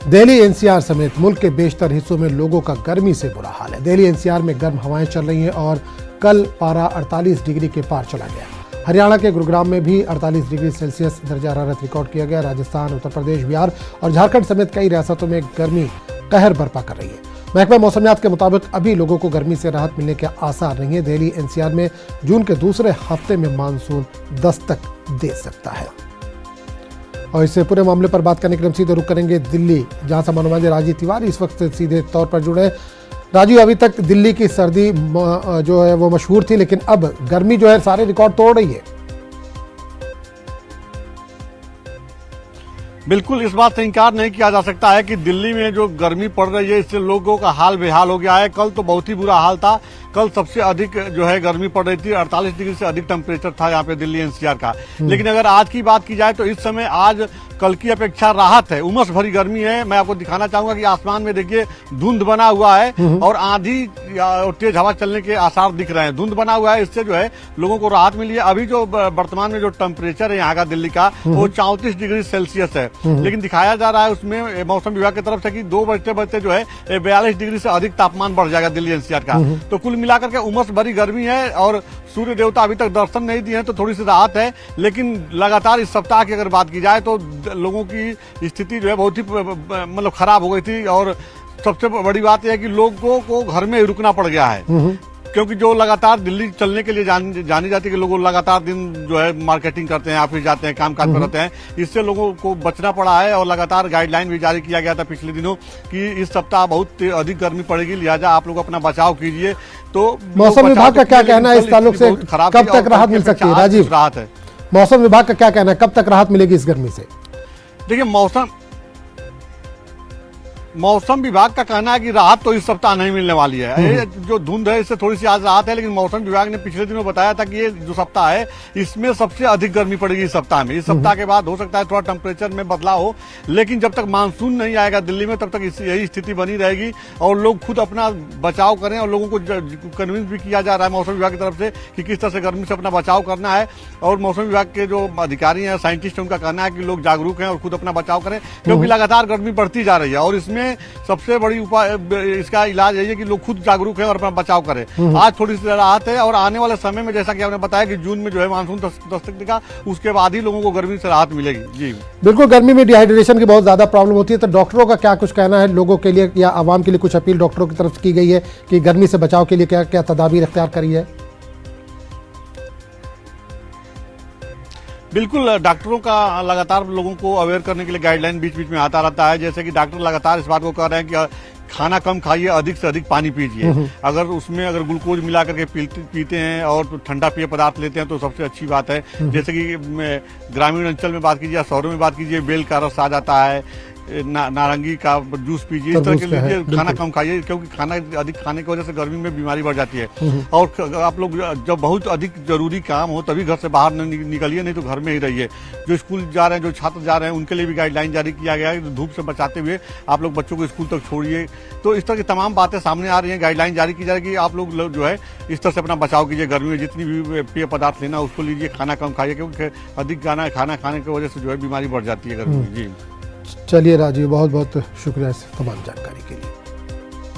Delhi NCR समेत मुल्क के बेशतर हिस्सों में लोगों का गर्मी से बुरा हाल है। दिल्ली एनसीआर में गर्म हवाएं चल रही हैं और कल पारा 48 डिग्री के पार चला गया। हरियाणा के गुरुग्राम में भी 48 डिग्री सेल्सियस दर्जा हरारत रिकॉर्ड किया गया। राजस्थान, उत्तर प्रदेश, बिहार और झारखंड समेत कई रियासतों में गर्मी कहर बरपा कर रही है। महकमा मौसमियात के मुताबिक अभी लोगों को गर्मी से राहत मिलने के आसार नहीं है। दिल्ली एनसीआर में जून के दूसरे हफ्ते में मानसून दस्तक दे सकता है। और इससे पूरे मामले पर बात करने के लिए हम सीधे रुक करेंगे दिल्ली, जहां से मनोरंजन राजीव तिवारी इस वक्त सीधे तौर पर जुड़े। राजीव, अभी तक दिल्ली की सर्दी जो है वो मशहूर थी, लेकिन अब गर्मी जो है सारे रिकॉर्ड तोड़ रही है। बिल्कुल, इस बात से इंकार नहीं किया जा सकता है कि दिल्ली में जो गर्मी पड़ रही है इससे लोगों का हाल बेहाल हो गया है। कल तो बहुत ही बुरा हाल था। कल सबसे अधिक जो है गर्मी पड़ रही थी, 48 डिग्री से अधिक टेम्परेचर था यहाँ पे दिल्ली एनसीआर का। लेकिन अगर आज की बात की जाए तो इस समय आज कल की अपेक्षा राहत है। उमस भरी गर्मी है। मैं आपको दिखाना चाहूंगा कि आसमान में देखिए धुंध बना हुआ है और आंधी और तेज हवा चलने के आसार दिख रहे हैं। धुंध बना हुआ है, इससे जो है लोगों को राहत मिली है। अभी जो वर्तमान में जो टेम्परेचर है यहाँ का दिल्ली का वो 34 डिग्री सेल्सियस है। लेकिन दिखाया जा रहा है उसमें मौसम विभाग की तरफ से कि 2 बजते बजते जो है 42 डिग्री से अधिक तापमान बढ़ जाएगा दिल्ली एनसीआर का। तो कुल मिलाकर के उमस भरी गर्मी है और सूर्य देवता अभी तक दर्शन नहीं दिए हैं, तो थोड़ी सी राहत है। लेकिन लगातार इस सप्ताह की अगर बात की जाए तो लोगों की स्थिति जो है बहुत ही मतलब खराब हो गई थी। और सबसे बड़ी बात यह है कि लोगों को घर में रुकना पड़ गया है, क्योंकि जो लगातार दिल्ली चलने के लिए जानी जाती है कि लोग लगातार दिन जो है मार्केटिंग करते हैं, ऑफिस जाते हैं, काम काज पर रहते हैं, इससे लोगों को बचना पड़ा है। और लगातार गाइडलाइन भी जारी किया गया था पिछले दिनों कि इस सप्ताह बहुत अधिक गर्मी पड़ेगी, लिहाजा आप लोग अपना बचाव कीजिए। तो मौसम विभाग का क्या कहना है इस ताल्लुक से, कब तक राहत मिल सकती है? राजीव, राहत है। मौसम विभाग का क्या कहना है, कब तक राहत मिलेगी इस गर्मी से? देखिए, मौसम विभाग का कहना है कि राहत तो इस सप्ताह नहीं मिलने वाली है। ये जो धुंध है इससे थोड़ी सी आज राहत है, लेकिन मौसम विभाग ने पिछले दिनों बताया था कि ये जो सप्ताह है इसमें सबसे अधिक गर्मी पड़ेगी इस सप्ताह में। इस सप्ताह के बाद हो सकता है थोड़ा टेम्परेचर में बदलाव हो, लेकिन जब तक मानसून नहीं आएगा दिल्ली में तब तक यही स्थिति बनी रहेगी। और लोग खुद अपना बचाव करें और लोगों को कन्विंस भी किया जा रहा है मौसम विभाग की तरफ से कि किस तरह से गर्मी से अपना बचाव करना है। और मौसम विभाग के जो अधिकारी हैं, साइंटिस्ट हैं, उनका कहना है कि लोग जागरूक हैं और खुद अपना बचाव करें, क्योंकि लगातार गर्मी बढ़ती जा रही है। और इसमें सबसे बड़ी उपाय इसका इलाज यही है कि लोग खुद जागरूक हैं और अपना बचाव करें। आज थोड़ी सी राहत है और आने वाले समय में जैसा कि आपने बताया कि जून में जो है मानसून दस्तक देगा, उसके बाद ही लोगों को गर्मी से राहत मिलेगी। जी बिल्कुल, गर्मी में डिहाइड्रेशन की बहुत ज्यादा प्रॉब्लम होती है, तो डॉक्टरों का क्या कुछ कहना है लोगों के लिए या आवाम के लिए? कुछ अपील डॉक्टरों की तरफ की गई है कि गर्मी से बचाव के लिए क्या क्या तदाबीर इख्तियार करी है? बिल्कुल, डॉक्टरों का लगातार लोगों को अवेयर करने के लिए गाइडलाइन बीच बीच में आता रहता है। जैसे कि डॉक्टर लगातार इस बात को कह रहे हैं कि खाना कम खाइए, अधिक से अधिक पानी पीजिए। अगर उसमें ग्लूकोज मिला करके पीते हैं और ठंडा पेय पदार्थ लेते हैं तो सबसे अच्छी बात है। जैसे कि ग्रामीण अंचल में बात कीजिए या शहरों में बात कीजिए, बेल का रस आ जाता है, नारंगी का जूस पीजिए, इस तरह के लीजिए। खाना कम खाइए, क्योंकि खाना अधिक खाने की वजह से गर्मी में बीमारी बढ़ जाती है। और आप लोग जब बहुत अधिक जरूरी काम हो तभी घर से बाहर निकलिए, नहीं तो घर में ही रहिए। जो स्कूल जा रहे हैं, जो छात्र जा रहे हैं, उनके लिए भी गाइडलाइन जारी किया गया है। धूप से बचाते हुए आप लोग बच्चों को स्कूल तक छोड़िए। तो इस तरह की तमाम बातें सामने आ रही हैं, गाइडलाइन जारी की जा रही है कि आप लोग जो है इस तरह से अपना बचाव कीजिए। गर्मी में जितनी भी पेय पदार्थ लेना उसको लीजिए, खाना कम खाइए, क्योंकि अधिक खाना खाने की वजह से जो है बीमारी बढ़ जाती है गर्मी में। जी चलिए राजीव, बहुत बहुत शुक्रिया इस तमाम जानकारी के लिए।